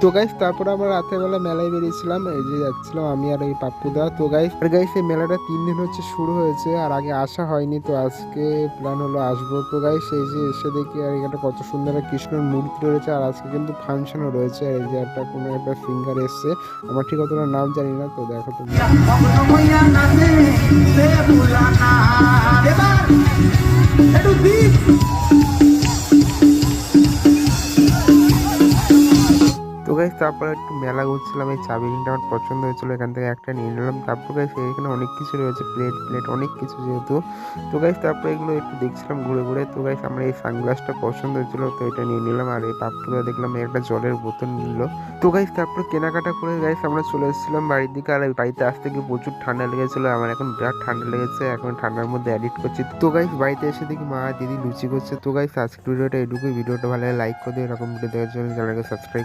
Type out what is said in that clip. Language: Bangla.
তো গাইস তারপরে আমরা রাতের বেলা মেলায় বেরিয়েছিলাম, এই যে যাচ্ছিলাম আমি আর এই পাপ্পুদা। তো গাইস এই মেলাটা 3 দিন হচ্ছে শুরু হয়েছে, আর আগে আসা হয়নি, তো আজকে প্ল্যান হলো আসবো। তো গাইস এই যে এসে দেখি আর এখানে কত সুন্দর একটা কৃষ্ণর মূর্তি রয়েছে, আর আজকে কিন্তু ফাংশনও রয়েছে। এই যে একটা কোনো একটা সিঙ্গার এসছে, আমার ঠিক অতটা নাম জানি না, তো দেখো তোমরা। তো গাইস তারপরে একটু মেলা ঘুরছিলাম, এই চা বিরিয়ানিটা আমার পছন্দ হয়েছিল, এখান থেকে একটা নিয়ে নিলাম। তারপর গাইস এখানে অনেক কিছু রয়েছে, প্লেট প্লেট অনেক কিছু যেহেতু। তো গাইস তারপরে এগুলো একটু দেখছিলাম ঘুরে ঘুরে। তো গাইস আমার এই সানগ্লাসটা পছন্দ হয়েছিল, তো এটা নিয়ে নিলাম। আর এই পাপ্পুরা দেখলাম এই একটা জলের বোতল নিল। তো গাইস তারপরে কেনাকাটা করে গাইস আমরা চলে এসেছিলাম বাড়ির দিকে। আর এই বাড়িতে আসতে গিয়ে প্রচুর ঠান্ডা লেগেছিল, আমার এখন বিরাট ঠান্ডা লেগেছে, এখন ঠান্ডার মধ্যে এডিট করছি। তো গাইস বাড়িতে এসে দেখি মা দিদি লুচি করছে। তো গাইস আজকের ভিডিওটা এটুকুই, ভিডিওটা ভালো লাগে লাইক করে দিও, এরকম ভিডিও দেখার জন্য চ্যানেলকে সাবস্ক্রাইব